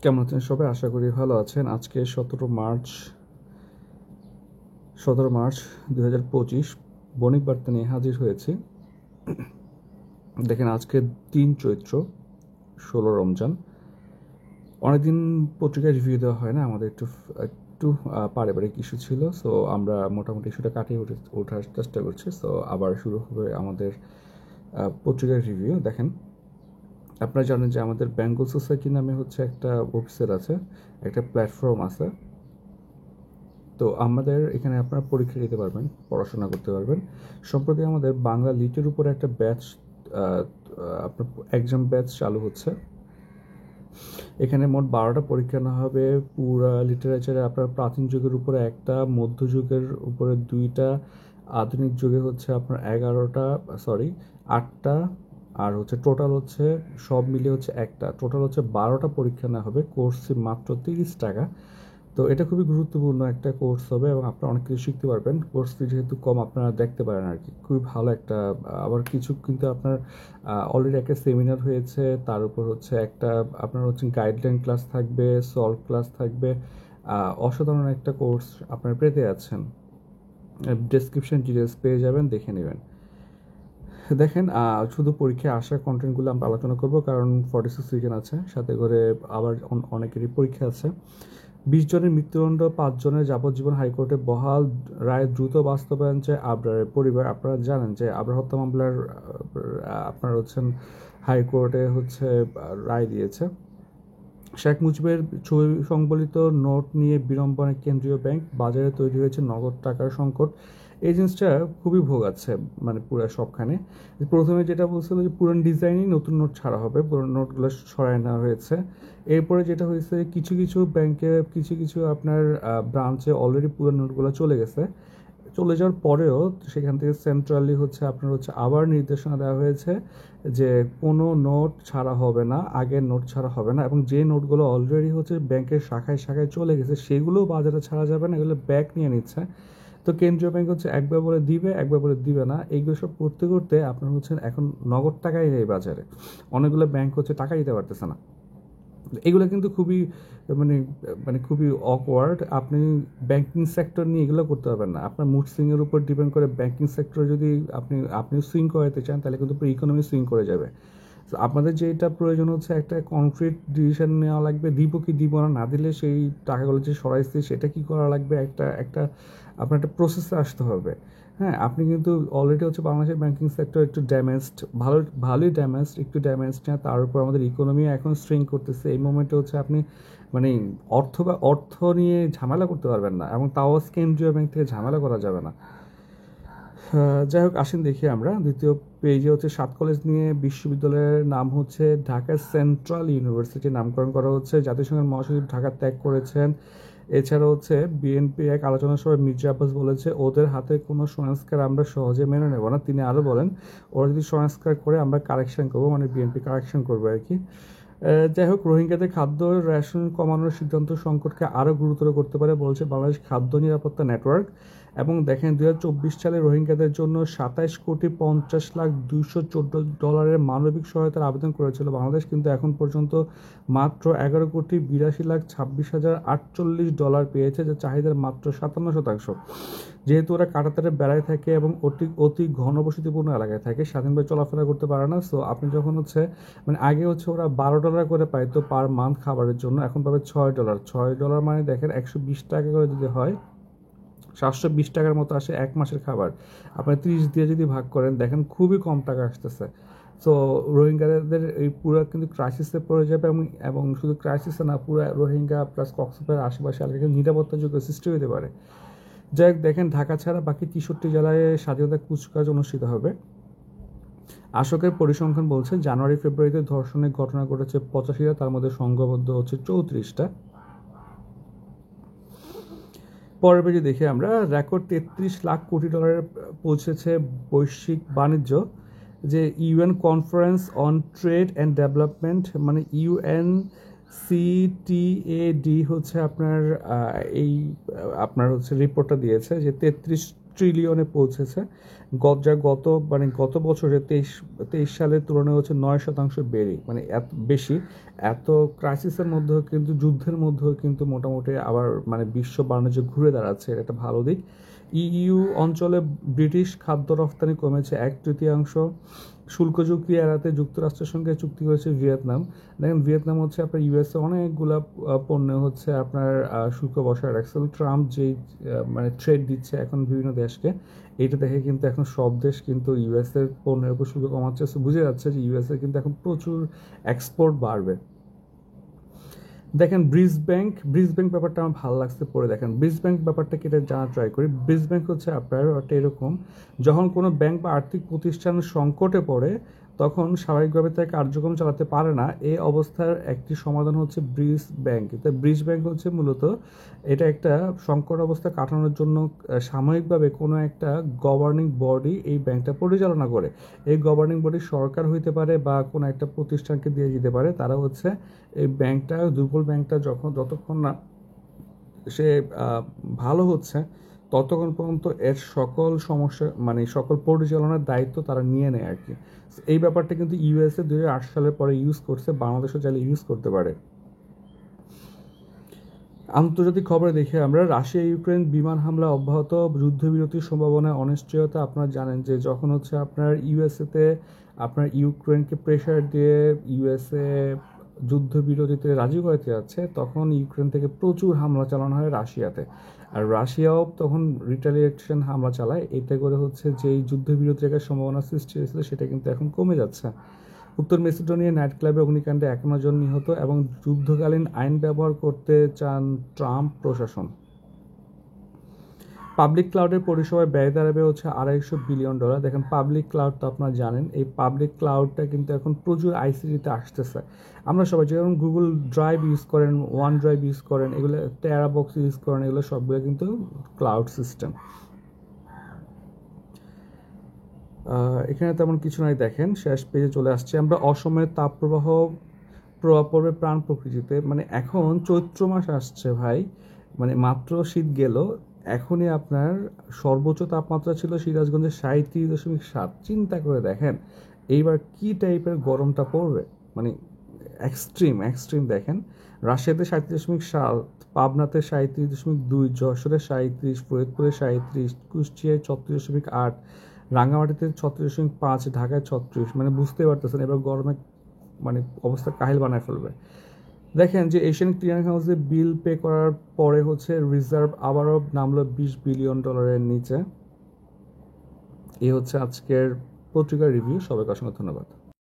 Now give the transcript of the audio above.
কেমন আছেন সবাই? আশা করি ভালো আছেন। আজকে 17 মার্চ 2025 বণিক বার্তা নিয়ে হাজির হয়েছি। দেখেন, আজকে 3 চৈত্র, 16 রমজান। অনেকদিন পত্রিকায় রিভিউ দেওয়া হয় না, আমাদের একটু একটু পারিবারিক ইস্যু ছিল। সো আমরা মোটামুটি ইস্যুটা কাটিয়ে ওঠার চেষ্টা করছি। সো আবার শুরু হবে আমাদের পত্রিকার রিভিউ। দেখেন, আপনারা জানেন যে আমাদের বেঙ্গল সোসাইটি নামে হচ্ছে একটা ওয়েবসাইট আছে, একটা প্ল্যাটফর্ম আছে। তো আমাদের এখানে আপনারা পরীক্ষা দিতে পারবেন, পড়াশোনা করতে পারবেন। সম্প্রতি আমাদের বাংলা লিটের উপরে একটা ব্যাচ, আপনার এক্সাম ব্যাচ চালু হচ্ছে। এখানে মোট 12টা পরীক্ষা নেওয়া হবে। পুরা লিটারেচারে আপনার প্রাচীন যুগের উপরে একটা, মধ্যযুগের উপরে 2টা, আধুনিক যুগে হচ্ছে আপনার 8টা, আর হচ্ছে টোটাল হচ্ছে সব মিলিয়ে হচ্ছে একটা, টোটাল হচ্ছে 12টা পরীক্ষা নেওয়া হবে। কোর্স ফি মাত্র 30 টাকা। তো এটা খুবই গুরুত্বপূর্ণ একটা কোর্স হবে এবং আপনারা অনেক কিছু শিখতে পারবেন। কোর্স ফি যেহেতু কম, আপনারা দেখতে পারেন আর কি, খুবই ভালো একটা। আবার কিছু কিন্তু আপনার অলরেডি একটা সেমিনার হয়েছে, তার উপর হচ্ছে একটা আপনার হচ্ছে গাইডলাইন ক্লাস থাকবে, সলভ ক্লাস থাকবে। অসাধারণ একটা কোর্স আপনারা পেতে যাচ্ছেন। ডেসক্রিপশন ডিটেলস পেয়ে যাবেন, দেখে নেবেন। দেখেন, শুধু পরীক্ষায় আসার কন্টেন্টগুলো আমরা আলোচনা করব, কারণ 46 রিজন আছে, সাথে করে আবার অনেকেরই পরীক্ষা আছে। 20 জনের মৃত্যুদণ্ড, 5 জনের যাবজ্জীবন হাইকোর্টে বহাল, রায় দ্রুত বাস্তবায়ন চায় আবরারের পরিবার। আপনারা জানেন যে আবরার হত্যা মামলার আপনার হচ্ছেন হাইকোর্টে হচ্ছে রায় দিয়েছে। শেখ মুজিবের ছবি সংবলিত নোট নিয়ে বিড়ম্বনায় কেন্দ্রীয় ব্যাংক, বাজারে তৈরি হয়েছে নগদ টাকার সংকট। এই জিনিসটা খুবই ভোগাচ্ছে, মানে পুরো সবখানে। প্রথমে যেটা বলছিল যে পুরান ডিজাইনই নতুন নোট ছাড়া হবে, পুরান নোটগুলো সরায় নেওয়া হয়েছে। এরপরে যেটা হয়েছে, কিছু কিছু ব্যাংকে, কিছু কিছু আপনার ব্রাঞ্চে অলরেডি পুরান নোটগুলো চলে গেছে। চলে যাওয়ার পরেও সেখান থেকে সেন্ট্রালি হচ্ছে আপনার হচ্ছে আবার নির্দেশনা দেওয়া হয়েছে যে কোনো নোট ছাড়া হবে না, আগের নোট ছাড়া হবে না, এবং যে নোটগুলো অলরেডি হচ্ছে ব্যাংকের শাখায় শাখায় চলে গেছে সেগুলোও বাজারে ছাড়া যাবে না, এগুলো ব্যাক নিয়ে নিচ্ছে। তো কেন্দ্রীয় ব্যাংক হচ্ছে একবার বলে দিবে, একবার বলে দিবে না, এইগুলো সব করতে করতে আপনার হচ্ছে এখন নগদ টাকাই নেই বাজারে। অনেকগুলো ব্যাংক হচ্ছে টাকা দিতে পারতেছে না। এগুলো কিন্তু খুবই মানে মানে খুবই অকওয়ার্ড। আপনি ব্যাংকিং সেক্টর নিয়ে এগুলো করতে পারবেন না। আপনার মুড সুইংয়ের উপর ডিপেন্ড করে ব্যাংকিং সেক্টর যদি আপনি সুইং করাতে চান, তাহলে কিন্তু পুরো ইকোনমি সুইং করে যাবে। তো আপনাদের যেটা প্রয়োজন হচ্ছে একটা কনক্রিট ডিসিশন নেওয়া লাগবে, দিব কি দিব না, না দিলে সেই টাকাগুলো যে সরাইছে সেটা কি করা লাগবে, একটা একটা আপনার একটা প্রসেসে আসতে হবে। হ্যাঁ, আপনি কিন্তু অলরেডি হচ্ছে বাংলাদেশের ব্যাংকিং সেক্টর একটু ড্যামেজড, ভালোই ড্যামেজড, একটু ড্যামেজড না, তার উপর আমাদের ইকোনমি এখন স্ট্রিং করতেছে। এই মোমেন্টে হচ্ছে আপনি মানে অর্থ নিয়ে ঝামেলা করতে পারবেন না, এবং তাও কেন্দ্রীয় ব্যাংক থেকে ঝামেলা করা যাবে না। যাই হোক, আসেন দেখি আমরা দ্বিতীয় পেজে হচ্ছে 7 কলেজ নিয়ে বিশ্ববিদ্যালয়ের নাম হচ্ছে ঢাকা সেন্ট্রাল ইউনিভার্সিটি নামকরণ করা হচ্ছে। জাতিসংঘের মহাসচিব ঢাকা ত্যাগ করেছেন। এছাড়া হচ্ছে বিএনপি এক আলোচনা সভায় মির্জা আব্বাস বলেছে, ওদের হাতে কোনো সংস্কার আমরা সহজে মেনে নেব না। তিনি আরও বলেন, ওরা যদি সংস্কার করে আমরা কারেকশন করবো, মানে বিএনপি কারেকশন করবে আর কি। যাই হোক, রোহিঙ্গাদের খাদ্য রেশন কমানোর সিদ্ধান্ত সংকটকে আরও গুরুতর করতে পারে বলছে বাংলাদেশ খাদ্য নিরাপত্তা নেটওয়ার্ক। এবং দেখেন, 2024 সালে রোহিঙ্গাদের জন্য 27,50,214 মানবিক সহায়তার আবেদন করেছিল বাংলাদেশ, কিন্তু এখন পর্যন্ত মাত্র 11,82,26,048 পেয়েছে, যা চাহিদার মাত্র 57%। যেহেতু ওরা কাঁটাতারে বেড়ায় থাকে এবং অতি ঘনবসতিপূর্ণ এলাকায় থাকে, স্বাধীনভাবে চলাফেরা করতে পারে না। সো আপনি যখন হচ্ছে মানে আগে হচ্ছে ওরা $12 করে পাইতো পার মান্থ খাবারের জন্য, এখন পাবে $6। $6 মানে দেখেন 120 টাকা করে যদি হয়, 720 টাকার মতো আসে 1 মাসের খাবার। আপনি 30 দিয়ে যদি ভাগ করেন, দেখেন খুবই কম টাকা আসতেছে। সো রোহিঙ্গাদের এই পুরো কিন্তু ক্রাইসিসে পড়ে যাবে, এবং শুধু ক্রাইসিসে না, পুরো রোহিঙ্গা প্লাস কক্সবাজার আশেপাশে এলাকায় নিরাপত্তাযোগ্য সৃষ্টি হতে পারে। যাই হোক, দেখেন, ঢাকা ছাড়া বাকি 63 জেলায় স্বাধীনতা কুচকাওয়াজ অনুষ্ঠিত হবে। আশোকের পরিসংখ্যান বলছে, জানুয়ারি ফেব্রুয়ারিতে ধর্ষণের ঘটনা ঘটেছে 85টা, তার মধ্যে সংঘবদ্ধ হচ্ছে 34টা। পরের পেজে দেখি আমরা, রেকর্ড $33 লাখ কোটি পৌঁছেছে বৈশ্বিক বাণিজ্য। যে UN conference on trade and development, মানে UNCTAD হচ্ছে আপনার এই আপনার হচ্ছে রিপোর্টটা দিয়েছে যে ট্রিলিয়নে পৌঁছেছে। গত বছরে 23 সালের তুলনায় হচ্ছে 9% বেড়ে, মানে এত বেশি। এত ক্রাইসিসের মধ্যেও কিন্তু, যুদ্ধের মধ্যেও কিন্তু মোটামুটি আবার মানে বিশ্ব বাণিজ্য ঘুরে দাঁড়াচ্ছে, এটা একটা ভালো দিক। ইইউ অঞ্চলে ব্রিটিশ খাদ্য রফতানি কমেছে 1/3। শুল্ক ঝুঁকি এড়াতে যুক্তরাষ্ট্রের সঙ্গে চুক্তি করেছে ভিয়েতনাম। দেখেন, ভিয়েতনাম হচ্ছে আপনার ইউএসএ অনেকগুলা পণ্য হচ্ছে আপনার শুল্ক বসায় রাখছে। ট্রাম্প যেই মানে ট্রেড দিচ্ছে এখন বিভিন্ন দেশকে, এইটা দেখে কিন্তু এখন সব দেশ কিন্তু ইউএসএর পণ্যের উপর শুল্ক কমাচ্ছে। বুঝে যাচ্ছে যে ইউএসএ কিন্তু এখন প্রচুর এক্সপোর্ট বাড়বে। দেখেন, ব্রিজ ব্যাংক ব্যাপারটা আমার ভালো লাগছে পড়ে। দেখেন, ব্রিজ ব্যাংক ব্যাপারটা কেটে জানা ট্রাই করি। ব্রিজ ব্যাংক হচ্ছে আপনার ব্যাপারটা এরকম, যখন কোনো ব্যাংক বা আর্থিক প্রতিষ্ঠান সংকটে পড়ে তখন স্বাভাবিকভাবে তার কার্যক্রম চালাতে পারে না, এই অবস্থার একটি সমাধান হচ্ছে ব্রিজ ব্যাংক। তাই ব্রিজ ব্যাংক হচ্ছে মূলত এটা একটা সংকট অবস্থা কাটানোর জন্য সাময়িকভাবে কোনো একটা গভর্নিং বডি এই ব্যাংকটা পরিচালনা করে। এই গভর্নিং বডি সরকার হইতে পারে বা কোনো একটা প্রতিষ্ঠানকে দিয়ে দিতে পারে। তারা হচ্ছে এই ব্যাংকটা, দুর্বল ব্যাংকটা যতক্ষণ না সে ভালো হচ্ছে ততক্ষণ পর্যন্ত এর সকল সমস্যা মানে সকল পরিচালনার দায়িত্ব তারা নিয়ে নেয় আর কি। এই ব্যাপারটা কিন্তু ইউএসএ 2008 সালের পরে ইউজ করছে, বাংলাদেশও চাইলে ইউজ করতে পারে। আন্তর্জাতিক খবরে দেখে আমরা, রাশিয়া ইউক্রেন বিমান হামলা অব্যাহত, যুদ্ধবিরতির সম্ভাবনায় অনিশ্চয়তা। আপনারা জানেন যে যখন হচ্ছে আপনার ইউএসএতে আপনার ইউক্রেনকে প্রেশার দিয়ে ইউএসএ যুদ্ধবিরতিতে রাজি করাতে যাচ্ছে, তখন ইউক্রেন থেকে প্রচুর হামলা চালানো হয় রাশিয়াতে। আর রাশিয়াও তখন রিটালিয়েশন হামলা চালায়। এতে করে হচ্ছে যেই যুদ্ধবিরতির একটা সম্ভাবনা সৃষ্টি হয়েছিল সেটা কিন্তু এখন কমে যাচ্ছে। উত্তর মেসিডোনিয়া নাইট ক্লাবে অগ্নিকাণ্ডে 51 জন নিহত এবং যুদ্ধকালীন আইন ব্যবহার করতে চান ট্রাম্প প্রশাসন। পাবলিক ক্লাউডের পরিষেবায় ব্যয় দাঁড়াবে হচ্ছে $250 বিলিয়ন। দেখেন, পাবলিক ক্লাউড তো আপনারা জানেন, এই পাবলিক ক্লাউডটা কিন্তু এখন প্রচুর আইসিটিতে আসতেছে। আমরা সবাই যেমন গুগল ড্রাইভ ইউজ করেন, ওয়ান ড্রাইভ ইউজ করেন, এগুলো টেরা বক্স ইউজ করেন, এগুলো সবগুলো কিন্তু ক্লাউড সিস্টেম। এখানে তেমন কিছু নাই। দেখেন, শেষ পেজে চলে আসছে আমরা। অসময়ের তাপপ্রবাহ প্রভাব পড়বে প্রাণ প্রকৃতিতে। মানে এখন চৈত্র মাস আসছে ভাই, মানে মাত্র শীত গেল, এখনই আপনার সর্বোচ্চ তাপমাত্রা ছিল সিরাজগঞ্জে 37.7। চিন্তা করে দেখেন এইবার কি টাইপের গরমটা পড়বে, মানে এক্সট্রিম। দেখেন, রাজশাহীতে 37.7, পাবনাতে 37.2, যশোরে 37, ফরিদপুরে 37, কুষ্টিয়ায় 36.8, রাঙামাটিতে 36.5, ঢাকায় 36। মানে বুঝতে পারতেছেন এবার গরমে মানে অবস্থা কাহিল বানায় ফেলবে। দেখেন যে এশিয়ান ক্লিয়ারিং হাউসে বিল পে করার পরে হচ্ছে রিজার্ভ আবারও নামলো $20 বিলিয়ন নিচে। এই হচ্ছে আজকের পত্রিকার রিভিউ। সবাইকে অসংখ্য ধন্যবাদ।